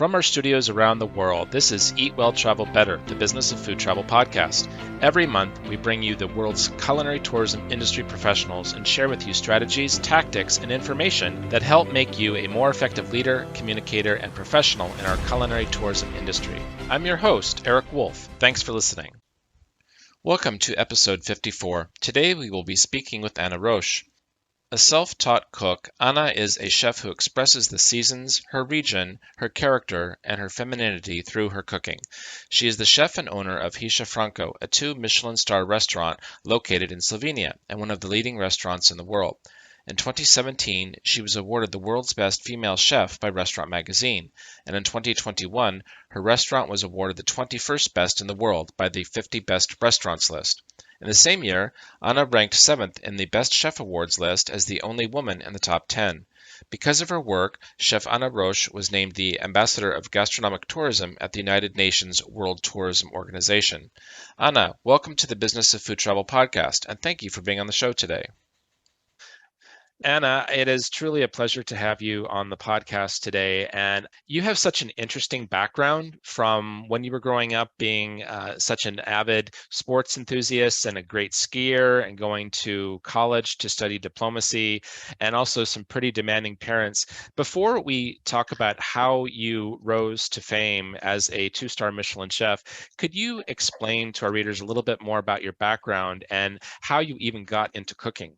From our studios around the world, this is Eat Well, Travel Better, the Business of Food Travel podcast. Every month, we bring you the world's culinary tourism industry professionals and share with you strategies, tactics, and information that help make you a more effective leader, communicator, and professional in our culinary tourism industry. I'm your host, Eric Wolf. Thanks for listening. Welcome to episode 54. Today, we will be speaking with Anna Roche. A self-taught cook, Anna is a chef who expresses the seasons, her region, her character, and her femininity through her cooking. She is the chef and owner of Hisza Franco, a 2-Michelin star restaurant located in Slovenia and one of the leading restaurants in the world. In 2017, she was awarded the world's best female chef by Restaurant Magazine, and in 2021, her restaurant was awarded the 21st best in the world by the 50 Best Restaurants list. In the same year, Anna ranked 7th in the Best Chef Awards list as the only woman in the top 10. Because of her work, Chef Anna Roche was named the Ambassador of Gastronomic Tourism at the United Nations World Tourism Organization. Anna, welcome to the Business of Food Travel podcast, and thank you for being on the show today. Anna, it is truly a pleasure to have you on the podcast today. And you have such an interesting background from when you were growing up being such an avid sports enthusiast and a great skier and going to college to study diplomacy and also some pretty demanding parents. Before we talk about how you rose to fame as a 2-star Michelin chef, could you explain to our readers a little bit more about your background and how you even got into cooking?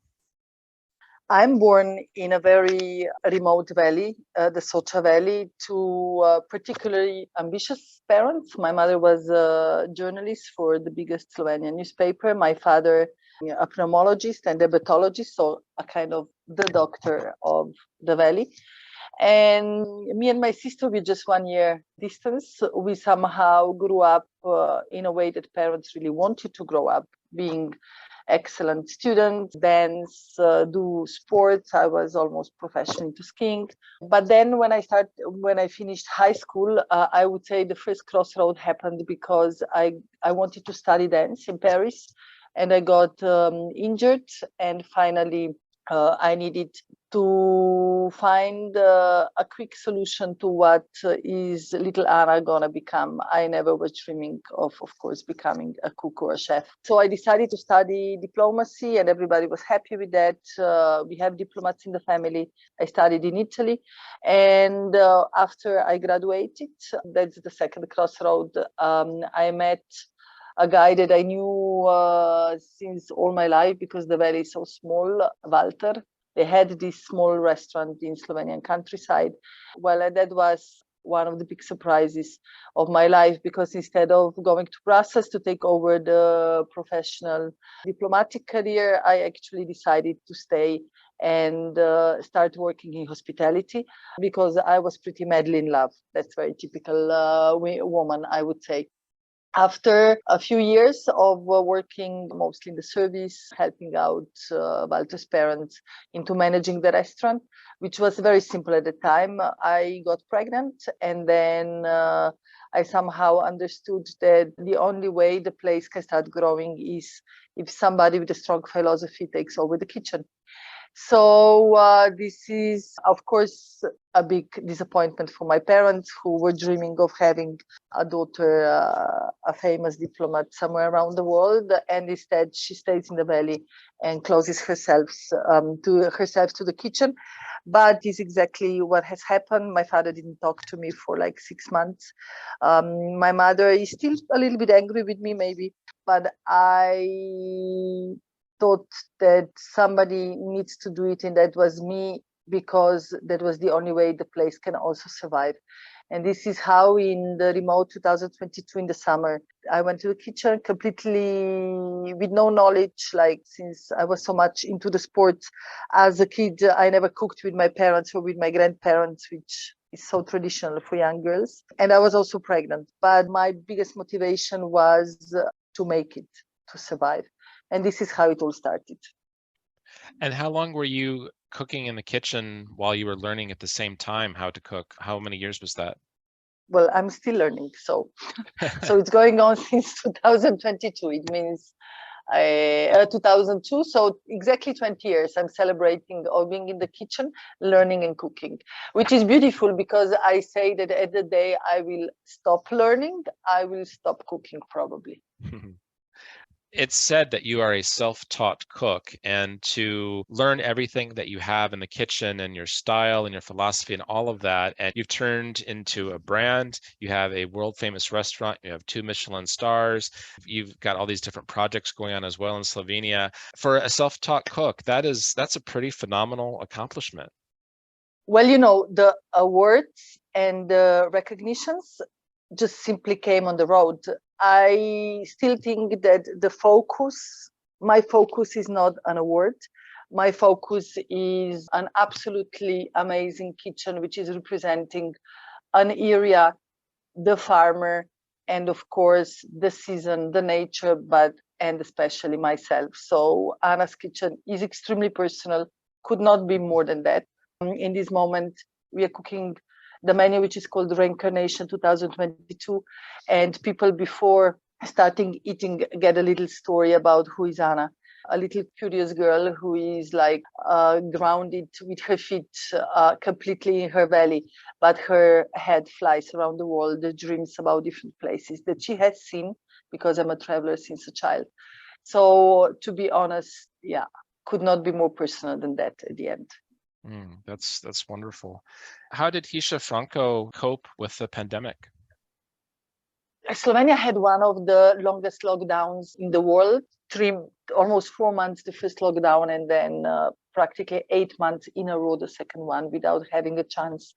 I'm born in a very remote valley, the Soča Valley, to particularly ambitious parents. My mother was a journalist for the biggest Slovenian newspaper. My father, a pneumologist and diabetologist, so a kind of the doctor of the valley. And me and my sister, with just 1 year distance, we somehow grew up in a way that parents really wanted to grow up, being excellent students, dance, do sports. I was almost professional into skiing. But then when I finished high school, I would say the first crossroad happened because I wanted to study dance in Paris, and I got injured, and finally I needed to find a quick solution to what is little Anna gonna become. I never was dreaming of course, becoming a cook or a chef. So I decided to study diplomacy, and everybody was happy with that. We have diplomats in the family. I studied in Italy, and after I graduated, that's the second crossroad. I met a guy that I knew since all my life because the valley is so small, Walter. They had this small restaurant in Slovenian countryside. Well, that was one of the big surprises of my life, because instead of going to Brussels to take over the professional diplomatic career, I actually decided to stay and start working in hospitality because I was pretty madly in love. That's very typical woman, I would say. After a few years of working mostly in the service, helping out Walter's parents into managing the restaurant, which was very simple at the time, I got pregnant, and then I somehow understood that the only way the place can start growing is if somebody with a strong philosophy takes over the kitchen. So this is, of course, a big disappointment for my parents, who were dreaming of having a daughter, a famous diplomat somewhere around the world, and instead she stays in the valley and closes herself to the kitchen. But this is exactly what has happened. My father didn't talk to me for like 6 months. My mother is still a little bit angry with me, maybe, but I thought that somebody needs to do it, and that was me, because that was the only way the place can also survive. And this is how in the remote 2022 in the summer, I went to the kitchen completely with no knowledge, like since I was so much into the sports as a kid, I never cooked with my parents or with my grandparents, which is so traditional for young girls. And I was also pregnant, but my biggest motivation was to make it, to survive. And this is how it all started. And how long were you cooking in the kitchen while you were learning at the same time how to cook? How many years was that? Well, I'm still learning. So it's going on since 2022. It means 2002. So exactly 20 years I'm celebrating of being in the kitchen, learning and cooking, which is beautiful because I say that at the day I will stop learning, I will stop cooking probably. It's said that you are a self-taught cook, and to learn everything that you have in the kitchen and your style and your philosophy and all of that, and you've turned into a brand. You have a world famous restaurant, you have 2 Michelin stars, you've got all these different projects going on as well in Slovenia. For a self-taught cook, that's a pretty phenomenal accomplishment. Well, the awards and the recognitions just simply came on the road. I still think that my focus is not an award. My focus is an absolutely amazing kitchen, which is representing an area, the farmer, and of course the season, the nature, and especially myself. So Anna's Kitchen is extremely personal, could not be more than that. In this moment, we are cooking the menu, which is called Reincarnation 2022. And people before starting eating get a little story about who is Anna, a little curious girl who is like grounded with her feet completely in her belly, but her head flies around the world, dreams about different places that she has seen because I'm a traveler since a child. So to be honest, yeah, could not be more personal than that at the end. That's wonderful. How did Hisza Franco cope with the pandemic? Slovenia had one of the longest lockdowns in the world, almost 4 months, the first lockdown, and then practically 8 months in a row, the second one, without having a chance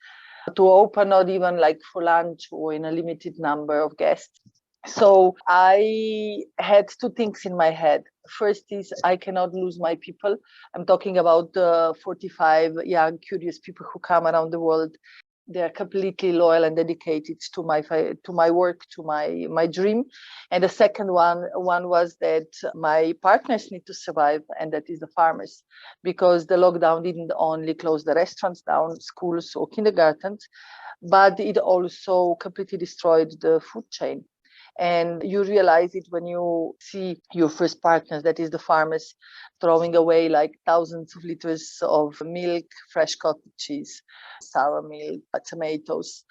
to open, not even like for lunch or in a limited number of guests. So I had two things in my head. First is I cannot lose my people. I'm talking about the 45 young, curious people who come around the world. They are completely loyal and dedicated to my work, to my dream. And the second one was that my partners need to survive, and that is the farmers, because the lockdown didn't only close the restaurants down, schools or kindergartens, but it also completely destroyed the food chain. And you realize it when you see your first partners, that is the farmers, throwing away like thousands of liters of milk, fresh cottage cheese, sour milk, tomatoes,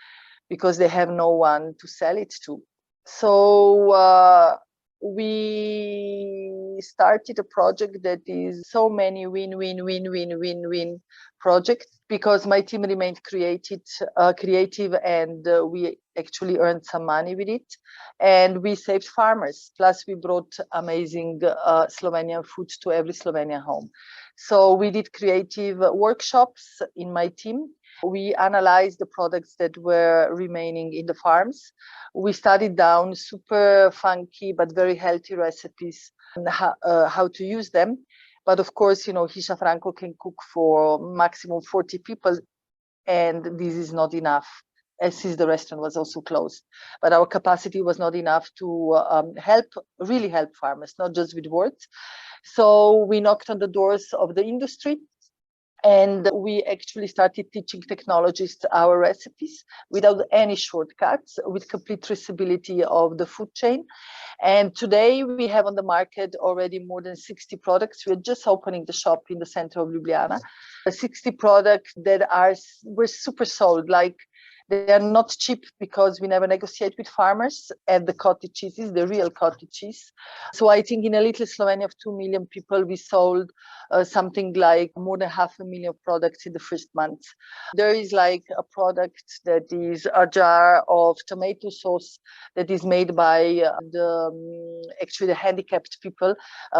because they have no one to sell it to. So we started a project that is so many win projects, because my team remained creative, and we actually earned some money with it, and we saved farmers. Plus, we brought amazing Slovenian food to every Slovenian home. So we did creative workshops in my team. We analyzed the products that were remaining in the farms. We studied down super funky but very healthy recipes and how to use them. But of course, Hisza Franco can cook for maximum 40 people, and this is not enough, as since the restaurant was also closed. But our capacity was not enough to really help farmers, not just with words. So we knocked on the doors of the industry, and we actually started teaching technologists our recipes without any shortcuts, with complete traceability of the food chain. And today we have on the market already more than 60 products. We're just opening the shop in the center of Ljubljana. 60 products that were super sold. Like, they are not cheap because we never negotiate with farmers, and the cottage cheese is the real cottage cheese. So I think in a little Slovenia of 2 million people, we sold something like more than 500,000 products in the first month. There is like a product that is a jar of tomato sauce that is made by actually the handicapped people,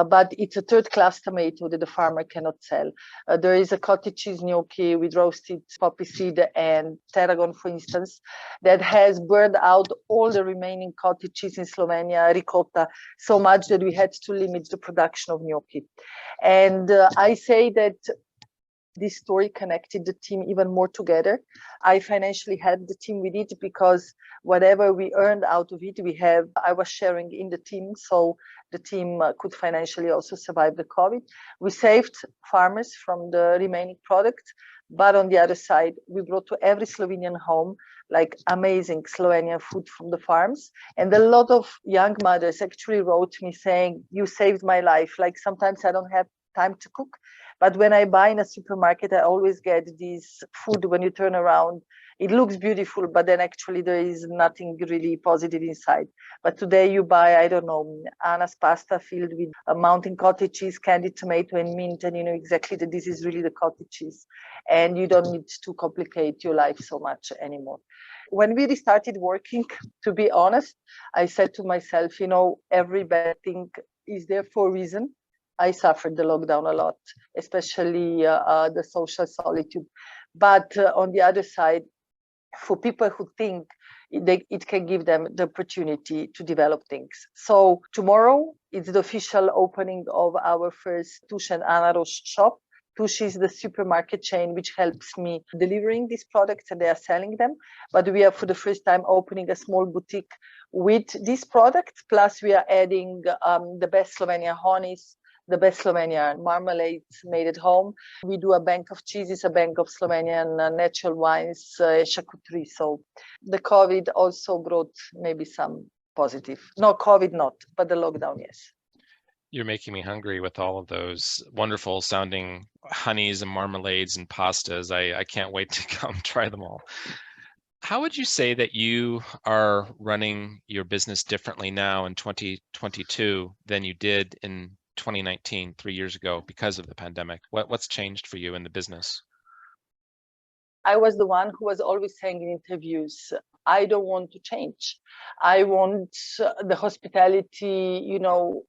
but it's a third-class tomato that the farmer cannot sell. There is a cottage cheese gnocchi with roasted poppy seed and tarragon, for instance, that has burned out all the remaining cottage cheese in Slovenia, ricotta, so much that we had to limit the production of gnocchi. And I say that this story connected the team even more together. I financially helped the team with it, because whatever we earned out of it, I was sharing in the team, so the team could financially also survive the COVID. We saved farmers from the remaining products, But on the other side, we brought to every Slovenian home like amazing Slovenian food from the farms. And a lot of young mothers actually wrote me saying, "You saved my life." Like sometimes I don't have time to cook, but when I buy in a supermarket, I always get this food when you turn around. It looks beautiful, but then actually there is nothing really positive inside. But today you buy, I don't know, Anna's pasta filled with a mountain cottage cheese, candied tomato and mint, and you know exactly that this is really the cottage cheese. And you don't need to complicate your life so much anymore. When we really started working, to be honest, I said to myself, you know, every bad thing is there for a reason. I suffered the lockdown a lot, especially the social solitude. But on the other side, for people who think it can give them the opportunity to develop things. So tomorrow it's the official opening of our first Tush and Anaros shop. Tush is the supermarket chain which helps me delivering these products and they are selling them. But we are for the first time opening a small boutique with these products. Plus we are adding the best Slovenian honeys, the best Slovenian marmalades made at home. We do a bank of cheeses, a bank of Slovenian natural wines, charcuterie. So the COVID also brought maybe some positive. No, COVID not, but the lockdown, yes. You're making me hungry with all of those wonderful sounding honeys and marmalades and pastas. I can't wait to come try them all. How would you say that you are running your business differently now in 2022 than you did in 2019, 3 years ago, because of the pandemic? What's changed for you in the business? I was the one who was always saying in interviews, I don't want to change. I want the hospitality, you know,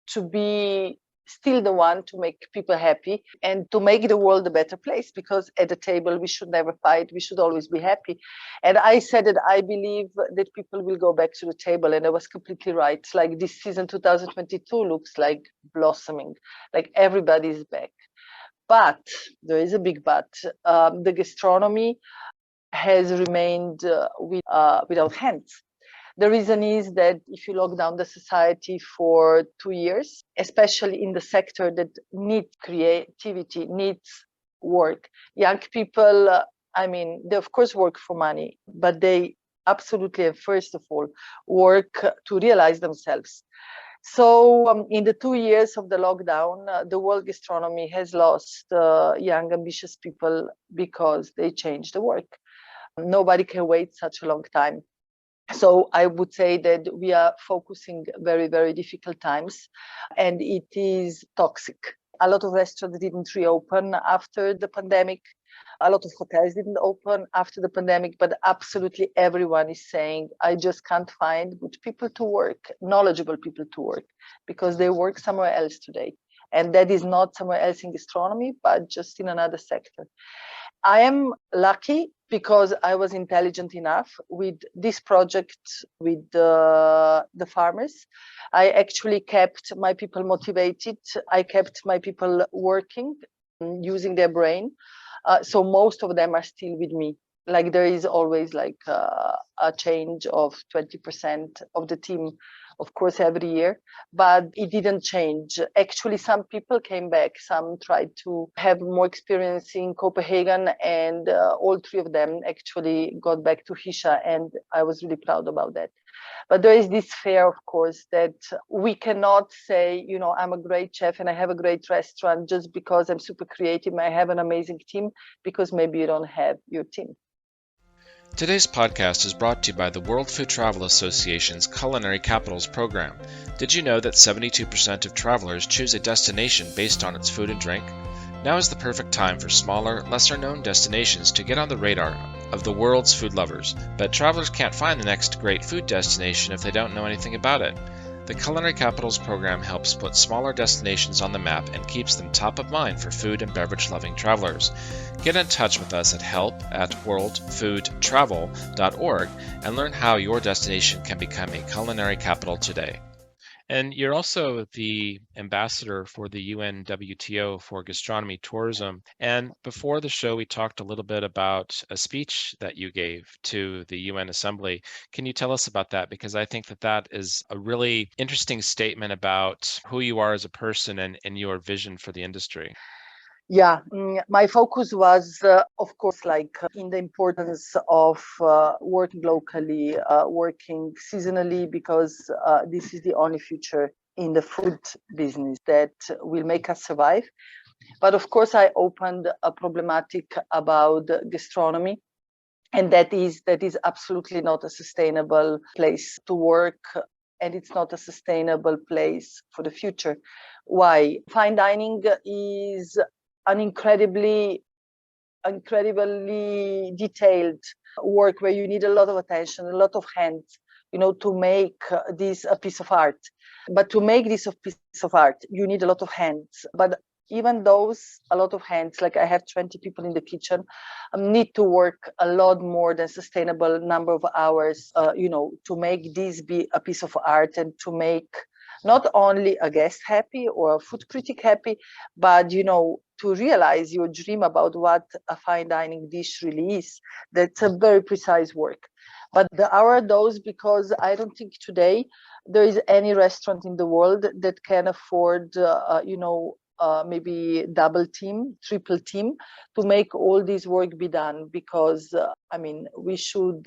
to be still the one to make people happy and to make the world a better place, because at the table we should never fight, we should always be happy. And I said that I believe that people will go back to the table, and I was completely right. Like this season 2022 looks like blossoming, like everybody's back. But there is a big but. The gastronomy has remained without hands. The reason is that if you lock down the society for 2 years, especially in the sector that needs creativity, needs work, young people, I mean, they of course work for money, but they absolutely and first of all work to realize themselves. So in the 2 years of the lockdown, the world gastronomy has lost young, ambitious people because they changed the work. Nobody can wait such a long time. So I would say that we are focusing very, very difficult times, and it is toxic. A lot of restaurants didn't reopen after the pandemic. A lot of hotels didn't open after the pandemic, but absolutely everyone is saying, I just can't find good people to work, knowledgeable people to work, because they work somewhere else today. And that is not somewhere else in gastronomy, but just in another sector. I am lucky because I was intelligent enough with this project with the farmers. I actually kept my people motivated. I kept my people working, using their brain. So most of them are still with me. Like there is always like a change of 20% of the team, of course, every year, but it didn't change. Actually, some people came back. Some tried to have more experience in Copenhagen, and all three of them actually got back to Hisha, and I was really proud about that. But there is this fear, of course, that we cannot say, you know, I'm a great chef and I have a great restaurant just because I'm super creative and I have an amazing team, because maybe you don't have your team. Today's podcast is brought to you by the World Food Travel Association's Culinary Capitals program. Did you know that 72% of travelers choose a destination based on its food and drink? Now is the perfect time for smaller, lesser-known destinations to get on the radar of the world's food lovers, but travelers can't find the next great food destination if they don't know anything about it. The Culinary Capitals program helps put smaller destinations on the map and keeps them top of mind for food and beverage-loving travelers. Get in touch with us at help@worldfoodtravel.org and learn how your destination can become a culinary capital today. And you're also the ambassador for the UNWTO for gastronomy tourism. And before the show, we talked a little bit about a speech that you gave to the UN Assembly. Can you tell us about that? Because I think that that is a really interesting statement about who you are as a person and your vision for the industry. Yeah, my focus was, of course, in the importance of working locally, working seasonally, because this is the only future in the food business that will make us survive. But of course, I opened a problematic about gastronomy, and that is absolutely not a sustainable place to work, and it's not a sustainable place for the future. Why? Fine dining is an incredibly detailed work where you need a lot of attention, a lot of hands, to make this a piece of art. But to make this a piece of art, you need a lot of hands. But even those, a lot of hands, like I have 20 people in the kitchen, need to work a lot more than sustainable number of hours, to make this be a piece of art, and to make not only a guest happy or a food critic happy, but to realize your dream about what a fine dining dish really is. That's a very precise work. But there are those, because I don't think today there is any restaurant in the world that can afford, maybe double team, triple team, to make all this work be done. Because we should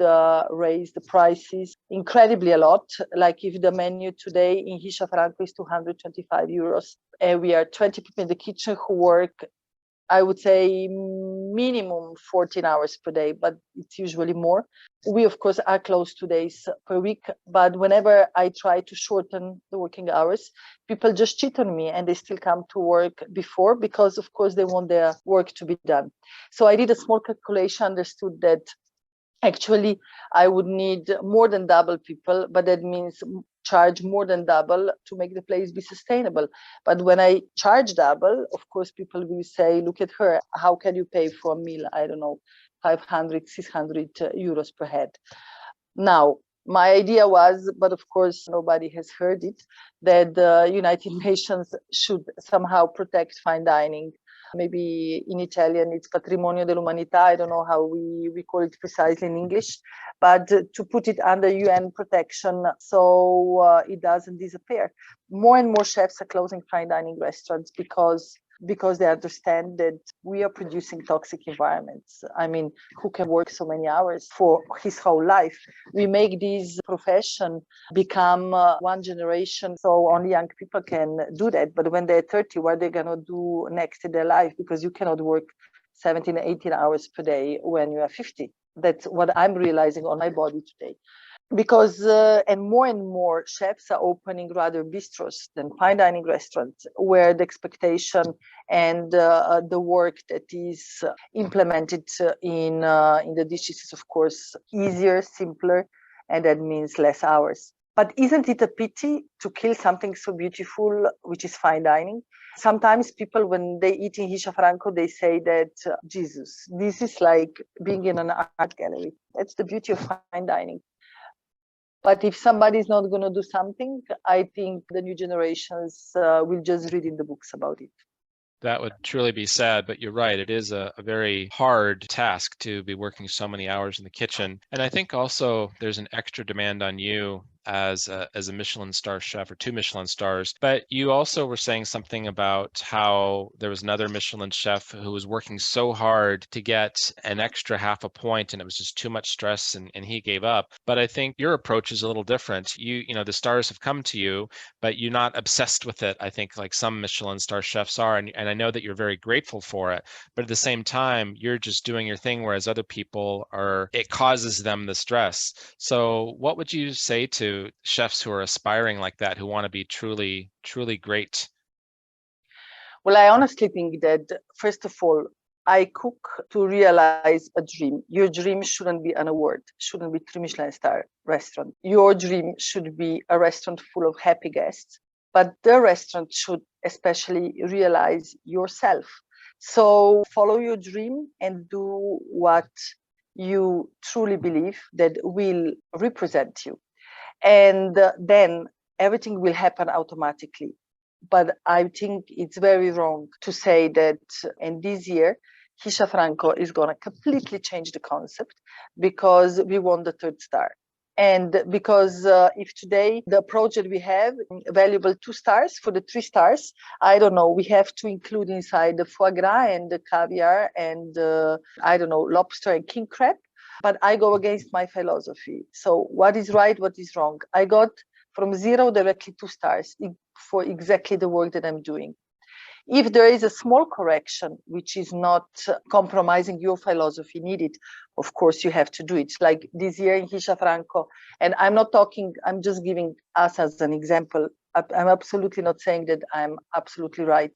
raise the prices incredibly a lot. Like if the menu today in Hisha Franco is 225 euros, and we are 20 people in the kitchen who work, I would say, minimum 14 hours per day, but it's usually more. We, of course, are close 2 days per week, but whenever I try to shorten the working hours, people just cheat on me and they still come to work before, because, of course, they want their work to be done. So I did a small calculation, understood that actually I would need more than double people, but that means charge more than double to make the place be sustainable. But when I charge double, of course, people will say, look at her, how can you pay for a meal, I don't know, 500, 600 euros per head? Now, my idea was, but of course nobody has heard it, that the United Nations should somehow protect fine dining. Maybe in Italian it's Patrimonio dell'Umanità. I don't know how we call it precisely in English, but to put it under UN protection, so it doesn't disappear. More and more chefs are closing fine dining restaurants because they understand that we are producing toxic environments. I mean, who can work so many hours for his whole life? We make this profession become one generation, so only young people can do that. But when they're 30, what are they going to do next in their life? Because you cannot work 17, 18 hours per day when you are 50. That's what I'm realizing on my body today. Because and more chefs are opening rather bistros than fine dining restaurants, where the expectation and the work that is implemented in the dishes is, of course, easier, simpler, and that means less hours. But isn't it a pity to kill something so beautiful, which is fine dining? Sometimes people, when they eat in Hisha Franco, they say that, Jesus, this is like being in an art gallery. That's the beauty of fine dining. But if somebody is not going to do something, I think the new generations will just read in the books about it. That would truly be sad, but you're right. It is a very hard task to be working so many hours in the kitchen. And I think also there's an extra demand on you as a Michelin star chef, or 2 Michelin stars. But you also were saying something about how there was another Michelin chef who was working so hard to get an extra half a point, and it was just too much stress, and he gave up. But I think your approach is a little different. The stars have come to you, but you're not obsessed with it, I think, like some Michelin star chefs are. And I know that you're very grateful for it. But at the same time, you're just doing your thing, whereas other people it causes them the stress. So what would you say to chefs who are aspiring like that, who want to be truly, truly great? Well, I honestly think that, first of all, I cook to realize a dream. Your dream shouldn't be an award, shouldn't be 3 Michelin star restaurant. Your dream should be a restaurant full of happy guests, but the restaurant should especially realize yourself. So follow your dream and do what you truly believe that will represent you. And then everything will happen automatically. But I think it's very wrong to say that in this year, Hisha Franco is going to completely change the concept because we won the 3rd star. And because if today the approach that we have, valuable 2 stars for the 3 stars, I don't know, we have to include inside the foie gras and the caviar and I don't know, lobster and king crab. But I go against my philosophy. So what is right, what is wrong? I got from 0 directly 2 stars for exactly the work that I'm doing. If there is a small correction, which is not compromising your philosophy needed, of course you have to do it. Like this year in Hisha Franco, and I'm not talking, I'm just giving us as an example. I'm absolutely not saying that I'm absolutely right.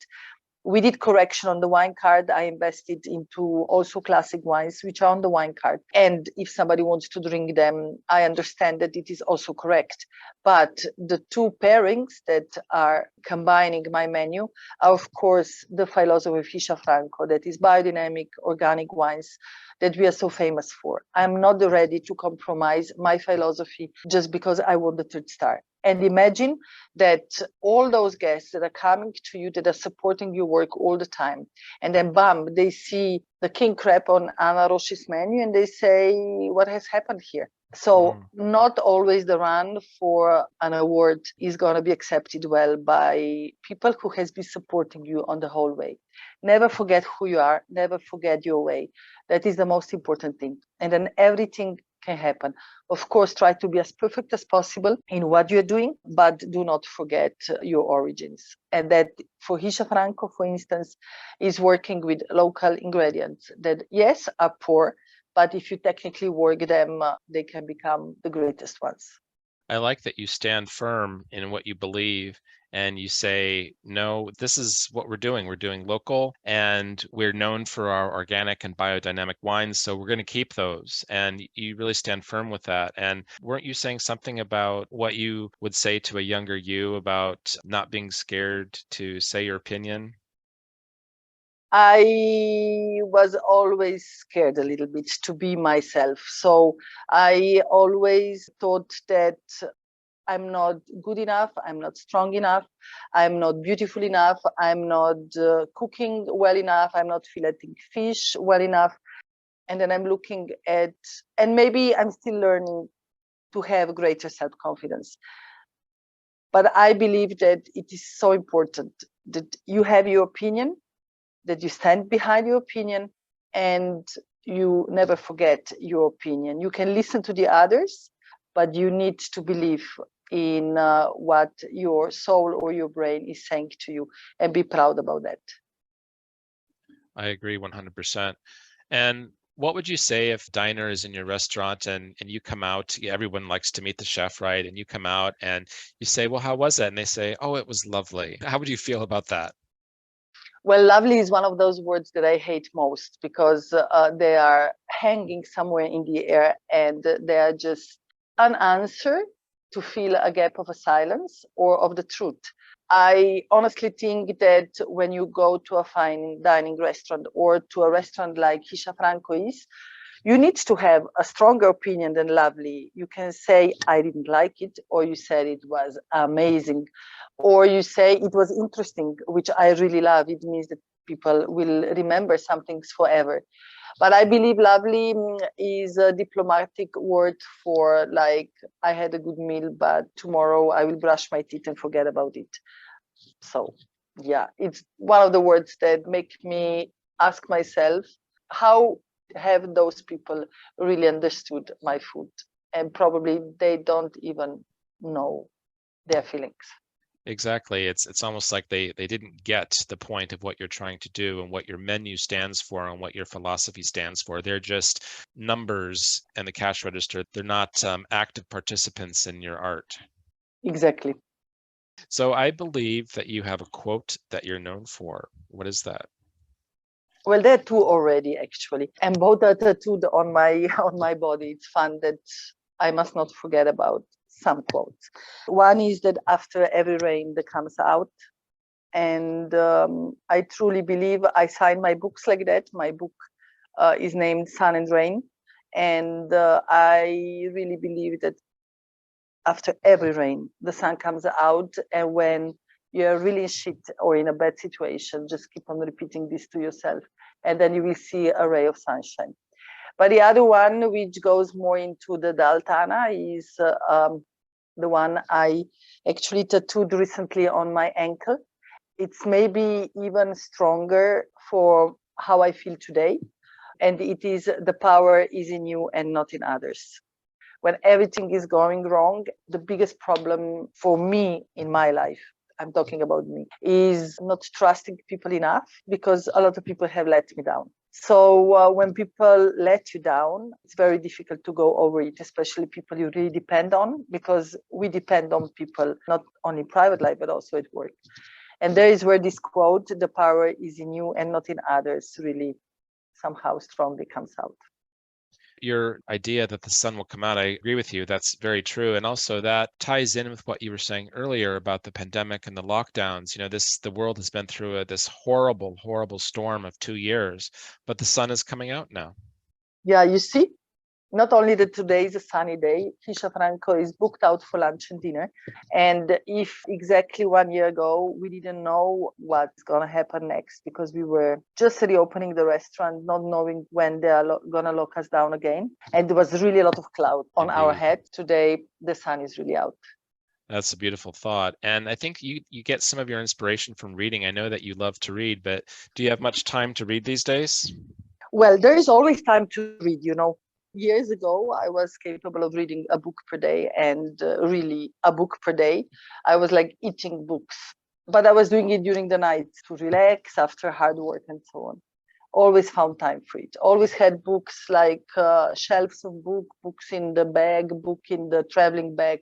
We did correction on the wine card. I invested into also classic wines, which are on the wine card. And if somebody wants to drink them, I understand that it is also correct. But the 2 pairings that are combining my menu are, of course, the philosophy of Hisha Franco, that is biodynamic, organic wines that we are so famous for. I'm not ready to compromise my philosophy just because I want the 3rd star. And imagine that all those guests that are coming to you, that are supporting your work all the time, and then bam, they see the king crab on Anna Roche's menu and they say, what has happened here? So not always the run for an award is going to be accepted well by people who has been supporting you on the whole way. Never forget who you are. Never forget your way. That is the most important thing. And then everything can happen. Of course, try to be as perfect as possible in what you're doing, but do not forget your origins. And that for Hisha Franco, for instance, is working with local ingredients that, yes, are poor, but if you technically work them, they can become the greatest ones. I like that you stand firm in what you believe and you say, no, this is what we're doing. We're doing local and we're known for our organic and biodynamic wines. So we're going to keep those. And you really stand firm with that. And weren't you saying something about what you would say to a younger you about not being scared to say your opinion? I was always scared a little bit to be myself. So I always thought that I'm not good enough, I'm not strong enough, I'm not beautiful enough, I'm not cooking well enough, I'm not filleting fish well enough. And then I'm looking at, and maybe I'm still learning to have greater self-confidence. But I believe that it is so important that you have your opinion, that you stand behind your opinion, and you never forget your opinion. You can listen to the others, but you need to believe in what your soul or your brain is saying to you and be proud about that. I agree 100%. And what would you say if diner is in your restaurant and you come out, everyone likes to meet the chef, right? And you come out and you say, well, how was it? And they say, oh, it was lovely. How would you feel about that? Well, lovely is one of those words that I hate most because they are hanging somewhere in the air and they are just an answer to fill a gap of a silence or of the truth. I honestly think that when you go to a fine dining restaurant or to a restaurant like Hisha Franco is, you need to have a stronger opinion than lovely. You can say, I didn't like it, or you said it was amazing, or you say it was interesting, which I really love. It means that people will remember some things forever. But I believe lovely is a diplomatic word for like, I had a good meal, but tomorrow I will brush my teeth and forget about it. So yeah, it's one of the words that make me ask myself, how have those people really understood my food? And probably they don't even know their feelings. Exactly. It's almost like they didn't get the point of what you're trying to do and what your menu stands for and what your philosophy stands for. They're just numbers and the cash register. They're not active participants in your art. Exactly. So I believe that you have a quote that you're known for. What is that? Well, there are 2 already actually, and both are tattooed on my body. It's fun that I must not forget about some quotes. One is that after every rain that comes out, and I truly believe I sign my books like that. My book is named Sun and Rain, and I really believe that after every rain, the sun comes out, and when you're really in shit or in a bad situation, just keep on repeating this to yourself, and then you will see a ray of sunshine. But the other one, which goes more into the Daltana, is the one I actually tattooed recently on my ankle. It's maybe even stronger for how I feel today. And it is the power is in you and not in others. When everything is going wrong, the biggest problem for me in my life, I'm talking about me, is not trusting people enough, because a lot of people have let me down. So when people let you down, it's very difficult to go over it, especially people you really depend on, because we depend on people, not only private life, but also at work. And there is where this quote, the power is in you and not in others, really somehow strongly comes out. Your idea that the sun will come out, I agree with you. That's very true. And also that ties in with what you were saying earlier about the pandemic and the lockdowns. The world has been through this horrible, horrible storm of 2 years, but the sun is coming out now. Yeah, you see, not only that today is a sunny day, Kisha Franco is booked out for lunch and dinner. And if exactly 1 year ago, we didn't know what's going to happen next, because we were just reopening the restaurant, not knowing when they are going to lock us down again. And there was really a lot of cloud on our head. Today, the sun is really out. That's a beautiful thought. And I think you get some of your inspiration from reading. I know that you love to read, but do you have much time to read these days? Well, there is always time to read, Years ago, I was capable of reading a book per day, and really a book per day. I was like eating books, but I was doing it during the night to relax after hard work and so on. Always found time for it. Always had books, like shelves of books in the bag, book in the traveling bag,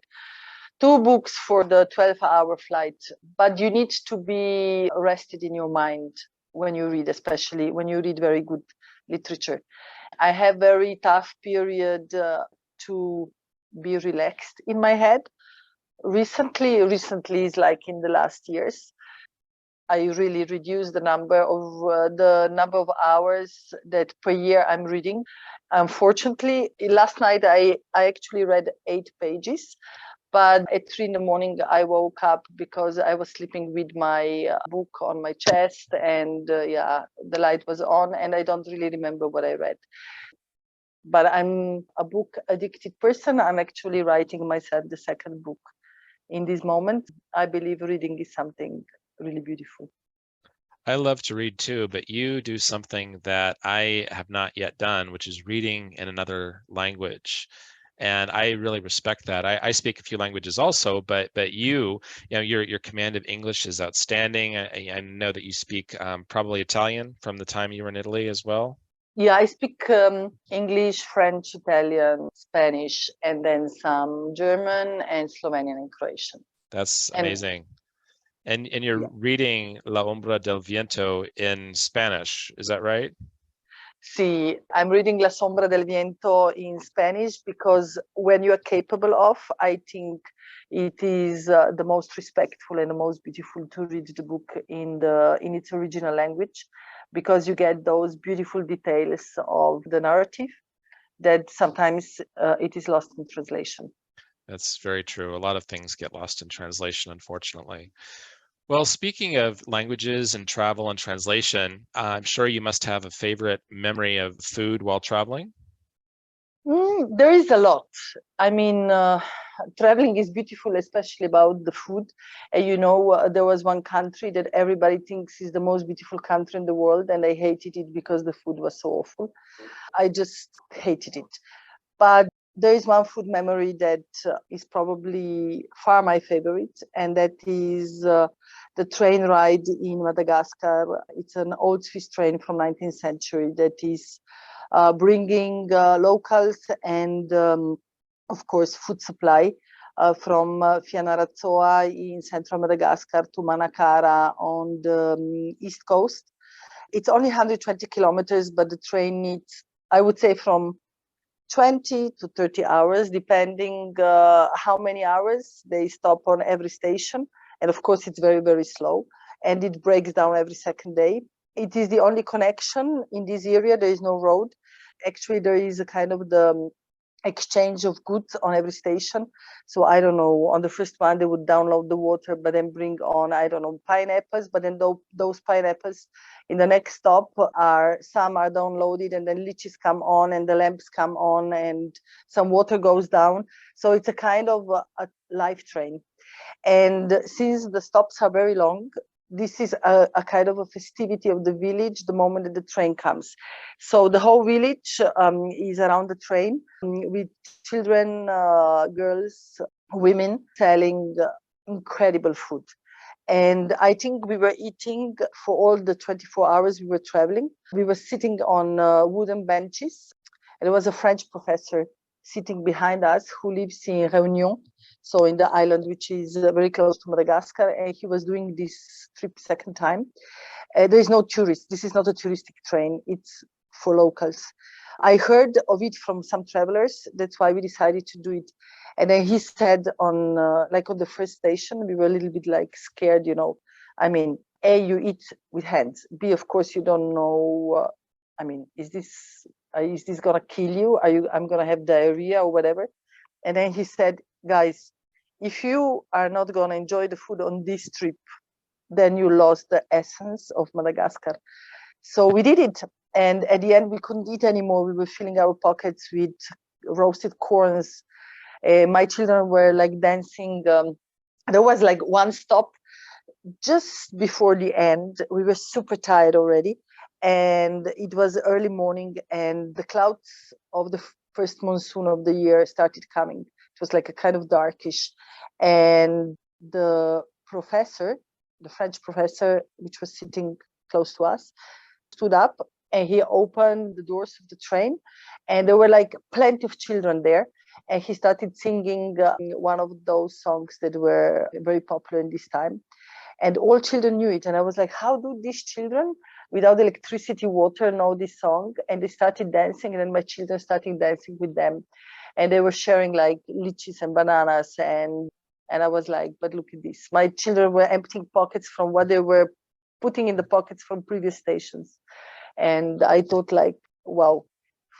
2 books for the 12-hour flight. But you need to be rested in your mind when you read, especially when you read very good literature. I have very tough period to be relaxed in my head. Recently is like in the last years. I really reduced the number of hours that per year I'm reading. Unfortunately, last night I actually read 8 pages. But at 3 a.m, I woke up because I was sleeping with my book on my chest, and the light was on, and I don't really remember what I read. But I'm a book addicted person. I'm actually writing myself the second book in this moment. I believe reading is something really beautiful. I love to read too, but you do something that I have not yet done, which is reading in another language. And I really respect that. I speak a few languages also, but your command of English is outstanding. I know that you speak probably Italian from the time you were in Italy as well. Yeah, I speak English, French, Italian, Spanish, and then some German and Slovenian and Croatian. That's amazing. And you're reading La Ombra del Viento in Spanish, is that right? See, I'm reading La Sombra del Viento in Spanish because when you are capable of, I think it is the most respectful and the most beautiful to read the book in its original language, because you get those beautiful details of the narrative that sometimes it is lost in translation. That's very true. A lot of things get lost in translation, unfortunately. Well, speaking of languages and travel and translation, I'm sure you must have a favorite memory of food while traveling. There is a lot. I mean, traveling is beautiful, especially about the food. There was one country that everybody thinks is the most beautiful country in the world, and I hated it because the food was so awful. I just hated it. But there is one food memory that is probably far my favorite, and that is the train ride in Madagascar. It's an old Swiss train from 19th century that is bringing locals and, of course, food supply from Fianarantsoa in central Madagascar to Manakara on the east coast. It's only 120 kilometers, but the train needs, I would say, from 20 to 30 hours, depending how many hours they stop on every station. And of course, it's very, very slow, and it breaks down every second day. It is the only connection in this area. There is no road. Actually, there is a kind of the exchange of goods on every station. So I don't know, on the first one they would download the water, but then bring on, I don't know, pineapples, but then those pineapples in the next stop some are downloaded, and then lychees come on and the lamps come on and some water goes down. So it's a kind of a life train. And since the stops are very long, this is a kind of a festivity of the village the moment that the train comes. So the whole village is around the train with children, girls, women selling incredible food. And I think we were eating for all the 24 hours we were traveling. We were sitting on wooden benches. And there was a French professor sitting behind us who lives in Réunion, so in the island which is very close to Madagascar, and he was doing this trip second time. There is no tourist. This is not a touristic train. It's for locals. I heard of it from some travelers. That's why we decided to do it. And then he said on the first station, we were a little bit like scared, I mean, A, you eat with hands. B, of course, you don't know, is this gonna kill you? I'm gonna have diarrhea or whatever? And then he said, guys, if you are not gonna enjoy the food on this trip, then you lost the essence of Madagascar. So we did it. And at the end, we couldn't eat anymore. We were filling our pockets with roasted corns. My children were like dancing. There was like one stop just before the end. We were super tired already. And it was early morning, and the clouds of the first monsoon of the year started coming. It was like a kind of darkish. And the professor, the French professor, which was sitting close to us, stood up and he opened the doors of the train, and there were like plenty of children there. And he started singing one of those songs that were very popular in this time. And all children knew it. And I was like, how do these children, without electricity, water, know this song? And they started dancing, and then my children started dancing with them. And they were sharing like lychees and bananas. And I was like, but look at this. My children were emptying pockets from what they were putting in the pockets from previous stations. And I thought like, wow,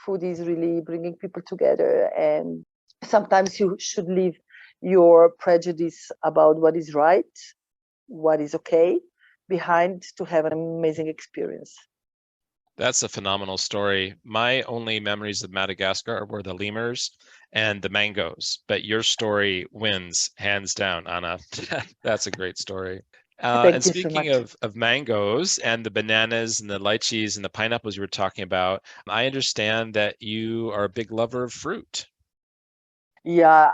food is really bringing people together. And sometimes you should leave your prejudice about what is right, what is okay, behind to have an amazing experience. That's a phenomenal story. My only memories of Madagascar were the lemurs and the mangoes, but your story wins hands down, Anna. That's a great story. And speaking of mangoes and the bananas and the lychees and the pineapples you were talking about, I understand that you are a big lover of fruit. Yeah,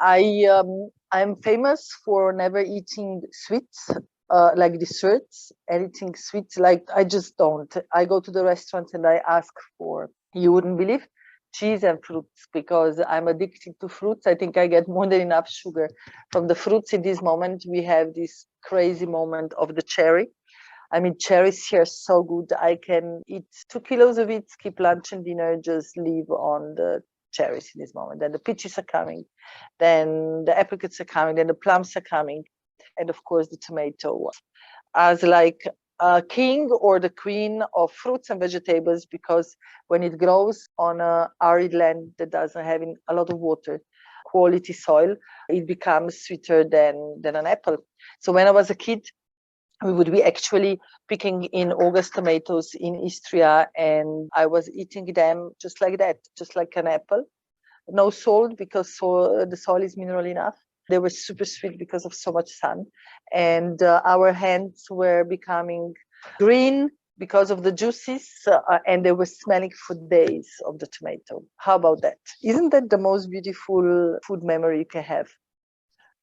I'm famous for never eating sweets, like desserts, anything sweet. Like I just don't. I go to the restaurant and I ask for, you wouldn't believe, cheese and fruits, because I'm addicted to fruits. I think I get more than enough sugar from the fruits. In this moment, we have this crazy moment of the cherry. I mean, cherries here are so good. I can eat 2 kilos of it, skip lunch and dinner, just live on the cherries in this moment. Then the peaches are coming, then the apricots are coming, then the plums are coming, and of course the tomato. As like a king or the queen of fruits and vegetables, because when it grows on a arid land that doesn't have a lot of water, quality soil, it becomes sweeter than an apple. So when I was a kid, we would be actually picking in August tomatoes in Istria, and I was eating them just like that, just like an apple. No salt, because the soil is mineral enough. They were super sweet because of so much sun. And our hands were becoming green because of the juices, and they were smelling for days of the tomato. How about that? Isn't that the most beautiful food memory you can have?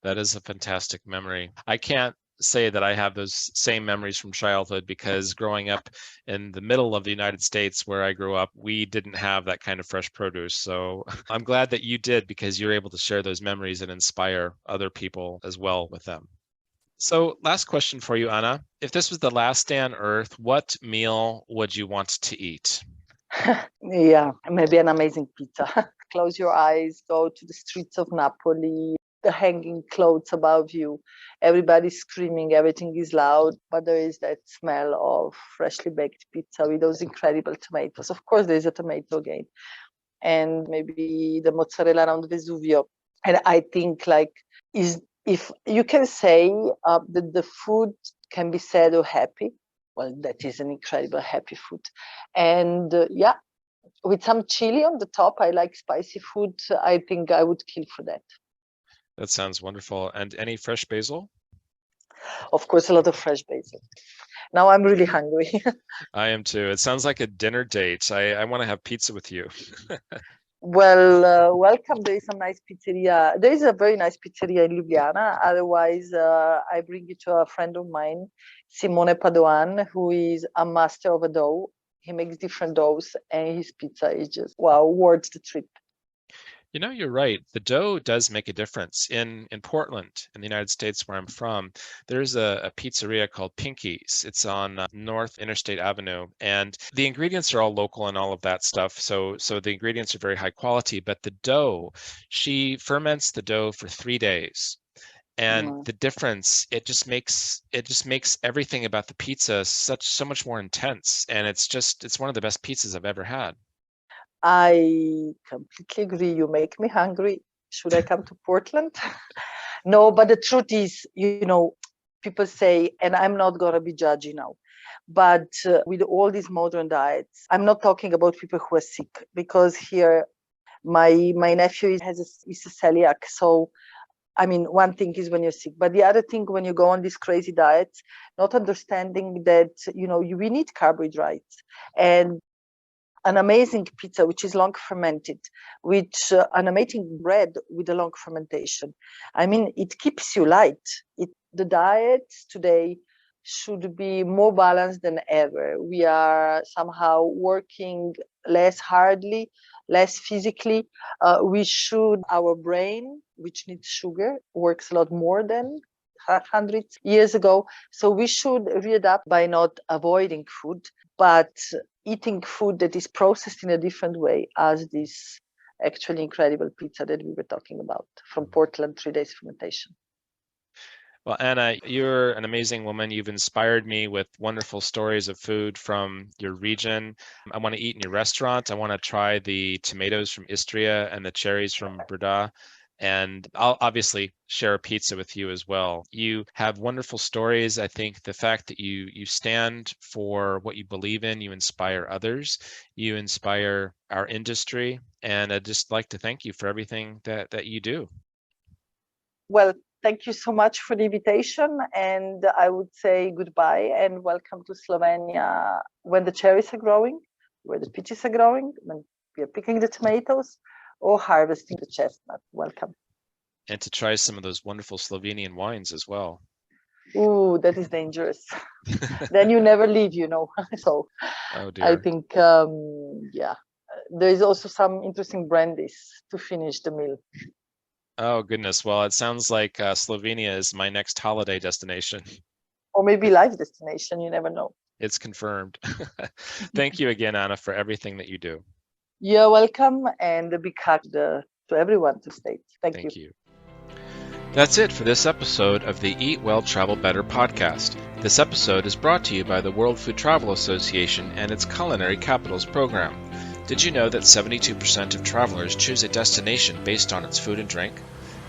That is a fantastic memory. I can't say that I have those same memories from childhood, because growing up in the middle of the United States where I grew up, we didn't have that kind of fresh produce. So I'm glad that you did, because you're able to share those memories and inspire other people as well with them. So last question for you, Anna. If this was the last day on Earth, what meal would you want to eat? Yeah, maybe an amazing pizza. Close your eyes, go to the streets of Napoli, the hanging clothes above you, everybody's screaming, everything is loud, but there is that smell of freshly baked pizza with those incredible tomatoes. Of course, there's a tomato again. and maybe the mozzarella around Vesuvio. And I think like is if you can say that the food can be sad or happy, well, that is an incredible happy food. And yeah, with some chili on the top, I like spicy food. I think I would kill for that. That sounds wonderful. And any fresh basil? Of course, a lot of fresh basil. Now I'm really hungry. I am too. It sounds like a dinner date. I want to have pizza with you. Well, welcome. There is some nice pizzeria. There is a very nice pizzeria in Ljubljana. Otherwise, I bring you to a friend of mine, Simone Padoan, who is a master of a dough. He makes different doughs, and his pizza is just, wow, worth the trip. You know, you're right. The dough does make a difference. In Portland, in the United States, where I'm from, there's a pizzeria called Pinky's. It's on North Interstate Avenue, and the ingredients are all local and all of that stuff. So the ingredients are very high quality. But the dough, she ferments the dough for 3 days, and the difference, it just makes everything about the pizza so much more intense. And it's one of the best pizzas I've ever had. I completely agree. You make me hungry. Should I come to Portland? No, but the truth is, people say, and I'm not going to be judgy now, but with all these modern diets, I'm not talking about people who are sick, because here my nephew is a celiac. So, I mean, one thing is when you're sick, but the other thing, when you go on these crazy diets, not understanding that, we need carbohydrates. And an amazing pizza, which is long fermented, which an amazing bread with a long fermentation. I mean, it keeps you light. The diets today should be more balanced than ever. We are somehow working less hardly, less physically. Our brain, which needs sugar, works a lot more than 100 years ago. So we should readapt by not avoiding food, but eating food that is processed in a different way, as this actually incredible pizza that we were talking about from Portland, 3 days fermentation. Well, Anna, you're an amazing woman. You've inspired me with wonderful stories of food from your region. I want to eat in your restaurant. I want to try the tomatoes from Istria and the cherries from Brda. And I'll obviously share a pizza with you as well. You have wonderful stories. I think the fact that you stand for what you believe in, you inspire others, you inspire our industry. And I'd just like to thank you for everything that you do. Well, thank you so much for the invitation. And I would say goodbye and welcome to Slovenia when the cherries are growing, where the peaches are growing, when we are picking the tomatoes, or harvesting the chestnut. Welcome. And to try some of those wonderful Slovenian wines as well. Ooh, that is dangerous. Then you never leave, So oh dear. I think, there is also some interesting brandies to finish the meal. Oh goodness. Well, it sounds like Slovenia is my next holiday destination. Or maybe life destination, you never know. It's confirmed. Thank you again, Anna, for everything that you do. You're welcome, and a big hug to everyone to stay. Thank you. That's it for this episode of the Eat Well, Travel Better podcast. This episode is brought to you by the World Food Travel Association and its Culinary Capitals program. Did you know that 72% of travelers choose a destination based on its food and drink?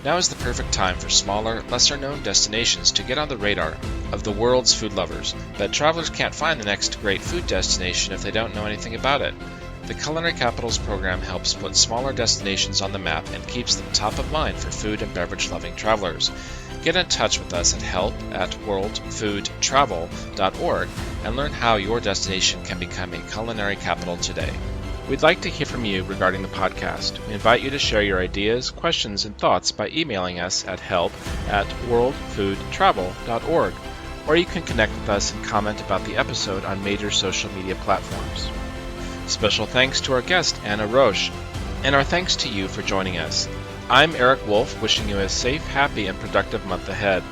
Now is the perfect time for smaller, lesser-known destinations to get on the radar of the world's food lovers. But travelers can't find the next great food destination if they don't know anything about it. The Culinary Capitals program helps put smaller destinations on the map and keeps them top of mind for food and beverage-loving travelers. Get in touch with us at help@worldfoodtravel.org and learn how your destination can become a culinary capital today. We'd like to hear from you regarding the podcast. We invite you to share your ideas, questions, and thoughts by emailing us at help@worldfoodtravel.org, or you can connect with us and comment about the episode on major social media platforms. Special thanks to our guest, Anna Roche, and our thanks to you for joining us. I'm Eric Wolf, wishing you a safe, happy, and productive month ahead.